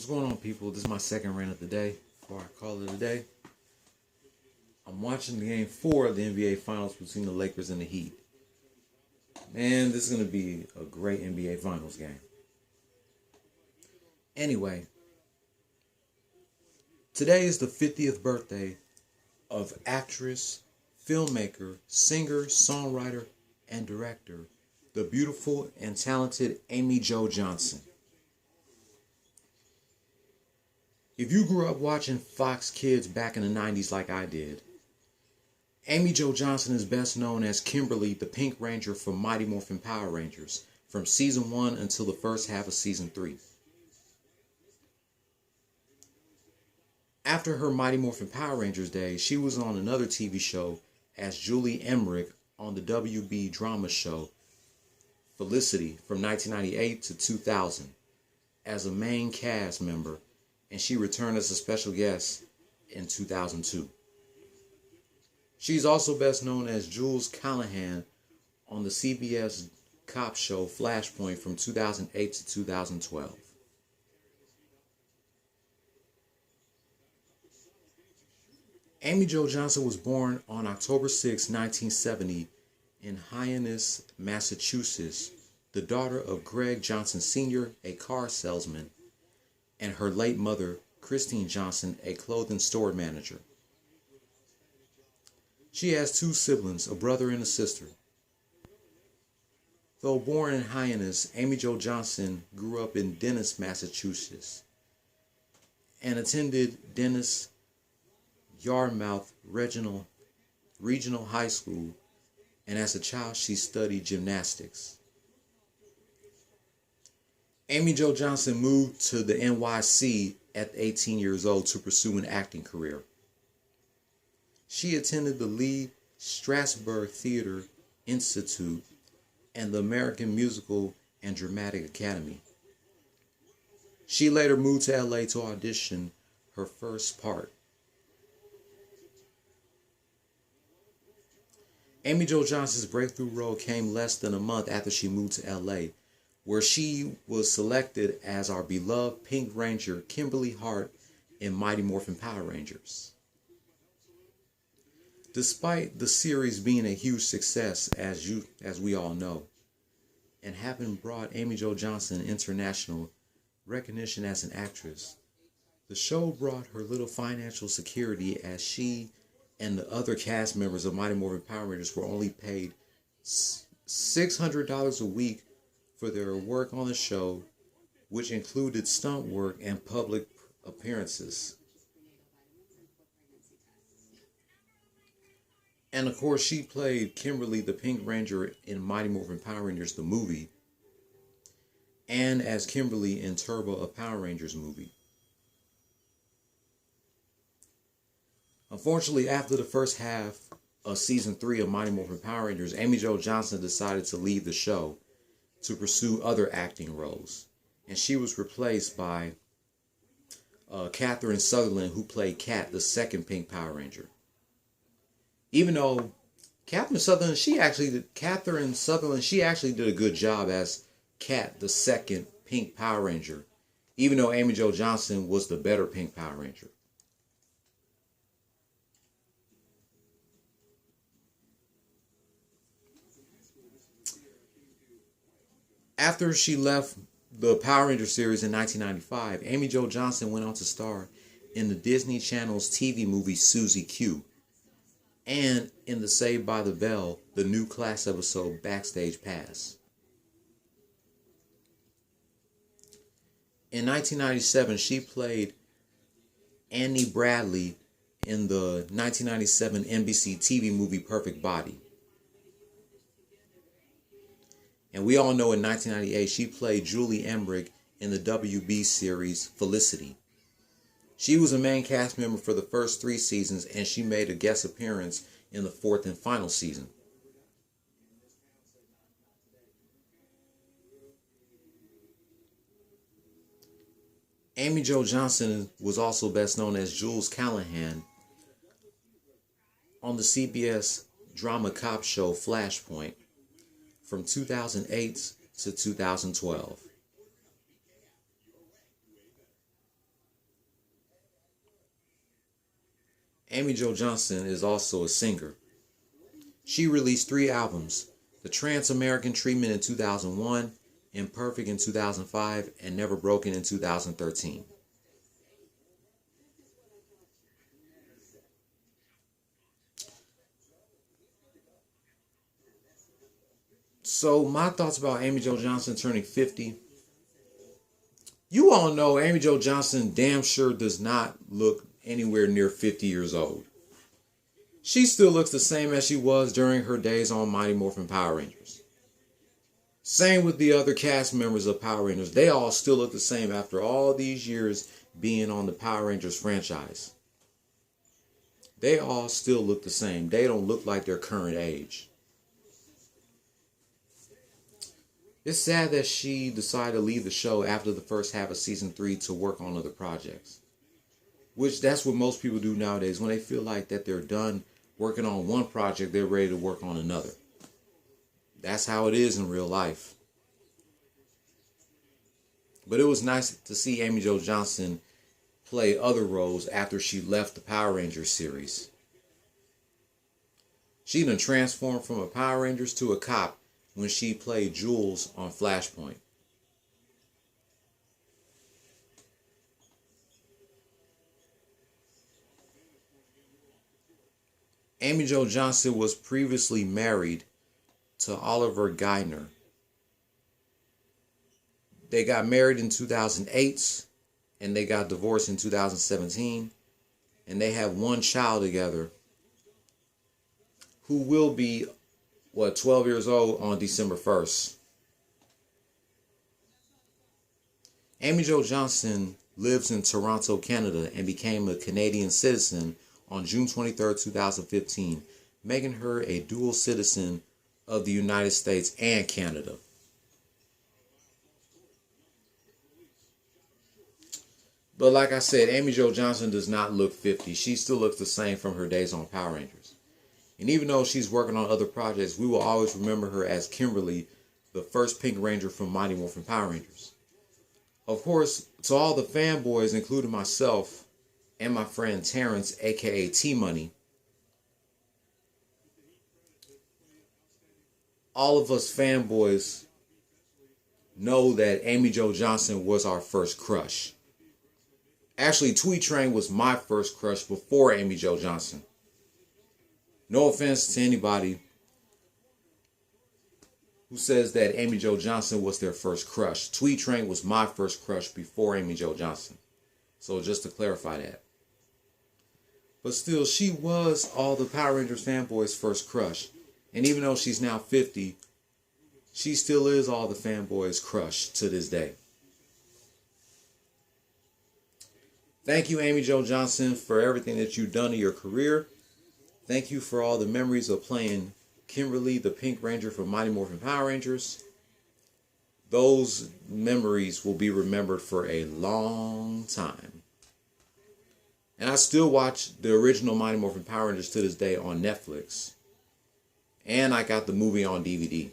What's going on, people? This is my second rant of the day. Before I call it a day, I'm watching the game 4 of the NBA Finals between the Lakers and the Heat. Man, this is going to be a great NBA Finals game. Anyway, today is the 50th birthday of actress, filmmaker, singer, songwriter, and director, the beautiful and talented Amy Jo Johnson. If you grew up watching Fox Kids back in the 90s like I did, Amy Jo Johnson is best known as Kimberly the Pink Ranger from Mighty Morphin Power Rangers from Season 1 until the first half of Season 3. After her Mighty Morphin Power Rangers days, she was on another TV show as Julie Emmerich on the WB drama show Felicity from 1998 to 2000 as a main cast member, and she returned as a special guest in 2002. She's also best known as Jules Callahan on the CBS cop show Flashpoint from 2008 to 2012. Amy Jo Johnson was born on October 6, 1970 in Hyannis, Massachusetts, the daughter of Greg Johnson Sr., a car salesman, and her late mother, Christine Johnson, a clothing store manager. She has two siblings, a brother and a sister. Though born in Hyannis, Amy Jo Johnson grew up in Dennis, Massachusetts, and attended Dennis Yarmouth Regional High School, and as a child she studied gymnastics. Amy Jo Johnson moved to the NYC at 18 years old to pursue an acting career. She attended the Lee Strasberg Theater Institute and the American Musical and Dramatic Academy. She later moved to LA to audition her first part. Amy Jo Johnson's breakthrough role came less than a month after she moved to LA, where she was selected as our beloved Pink Ranger Kimberly Hart in Mighty Morphin Power Rangers. Despite the series being a huge success, as we all know, and having brought Amy Jo Johnson international recognition as an actress, the show brought her little financial security as she and the other cast members of Mighty Morphin Power Rangers were only paid $600 a week for their work on the show, which included stunt work and public appearances. And of course, she played Kimberly the Pink Ranger in Mighty Morphin Power Rangers the movie, and as Kimberly in Turbo, a Power Rangers movie. Unfortunately, after the first half of Season 3 of Mighty Morphin Power Rangers, Amy Jo Johnson decided to leave the show to pursue other acting roles, and she was replaced by Catherine Sutherland, who played Kat, the second Pink Power Ranger. Even though Catherine Sutherland, she actually did a good job as Kat, the second Pink Power Ranger, even though Amy Jo Johnson was the better Pink Power Ranger. After she left the Power Rangers series in 1995, Amy Jo Johnson went on to star in the Disney Channel's TV movie Suzy Q, and in the Saved by the Bell, the new class episode Backstage Pass. In 1997, she played Annie Bradley in the 1997 NBC TV movie Perfect Body. And we all know in 1998, she played Julie Emmerich in the WB series Felicity. She was a main cast member for the first 3 seasons, and she made a guest appearance in the 4th and final season. Amy Jo Johnson was also best known as Jules Callahan on the CBS drama cop show Flashpoint from 2008 to 2012. Amy Jo Johnson is also a singer. She released 3 albums: The Trans-American Treatment in 2001, Imperfect in 2005, and Never Broken in 2013. So my thoughts about Amy Jo Johnson turning 50. You all know Amy Jo Johnson damn sure does not look anywhere near 50 years old. She still looks the same as she was during her days on Mighty Morphin Power Rangers. Same with the other cast members of Power Rangers. They all still look the same after all these years being on the Power Rangers franchise. They all still look the same. They don't look like their current age. It's sad that she decided to leave the show after the first half of season 3 to work on other projects. Which that's what most people do nowadays. When they feel like that they're done working on one project, they're ready to work on another. That's how it is in real life. But it was nice to see Amy Jo Johnson play other roles after she left the Power Rangers series. She done transformed from a Power Rangers to a cop when she played Jules on Flashpoint. Amy Jo Johnson was previously married to Oliver Geithner. They got married in 2008 and they got divorced in 2017, and they have one child together who will be 12 years old on December 1st. Amy Jo Johnson lives in Toronto, Canada, and became a Canadian citizen on June 23, 2015, making her a dual citizen of the United States and Canada. But like I said, Amy Jo Johnson does not look 50. She still looks the same from her days on Power Rangers. And even though she's working on other projects, we will always remember her as Kimberly, the first Pink Ranger from Mighty Morphin Power Rangers. Of course, to all the fanboys, including myself and my friend Terrence, aka T-Money, all of us fanboys know that Amy Jo Johnson was our first crush. Actually, Tweet Train was my first crush before Amy Jo Johnson. No offense to anybody who says that Amy Jo Johnson was their first crush. Tweet Train was my first crush before Amy Jo Johnson. So just to clarify that. But still, she was all the Power Rangers fanboys' first crush. And even though she's now 50, she still is all the fanboys' crush to this day. Thank you, Amy Jo Johnson, for everything that you've done in your career. Thank you for all the memories of playing Kimberly the Pink Ranger for Mighty Morphin Power Rangers. Those memories will be remembered for a long time. And I still watch the original Mighty Morphin Power Rangers to this day on Netflix. And I got the movie on DVD.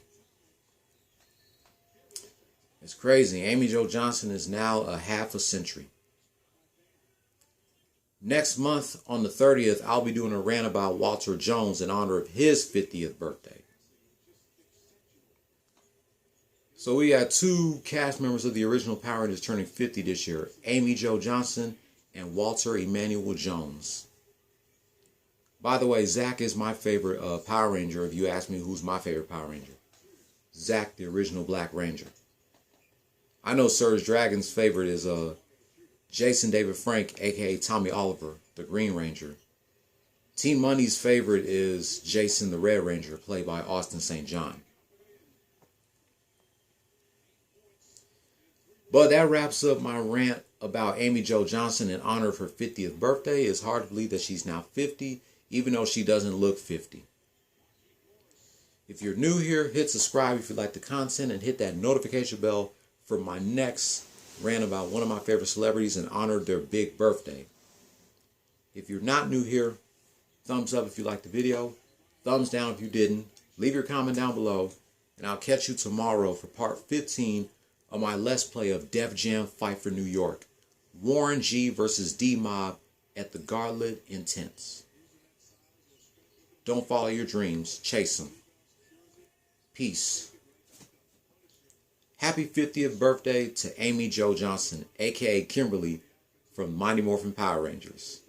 It's crazy. Amy Jo Johnson is now a half a century. Next month, on the 30th, I'll be doing a rant about Walter Jones in honor of his 50th birthday. So we got 2 cast members of the original Power Rangers turning 50 this year. Amy Jo Johnson and Walter Emmanuel Jones. By the way, Zach is my favorite Power Ranger. If you ask me who's my favorite Power Ranger. Zach, the original Black Ranger. I know Surge Dragon's favorite is Jason David Frank, aka Tommy Oliver, the Green Ranger. Team Money's favorite is Jason the Red Ranger, played by Austin St. John. But that wraps up my rant about Amy Jo Johnson in honor of her 50th birthday. It's hard to believe that she's now 50, even though she doesn't look 50. If you're new here, hit subscribe if you like the content and hit that notification bell for my next rant about one of my favorite celebrities in honor of their big birthday. If you're not new here, thumbs up if you liked the video, thumbs down if you didn't, leave your comment down below, and I'll catch you tomorrow for part 15 of my Let's Play of Def Jam Fight for New York, Warren G versus D-Mob at the Gauntlet Intense. Don't follow your dreams, chase them. Peace. Happy 50th birthday to Amy Jo Johnson, aka Kimberly from Mighty Morphin Power Rangers.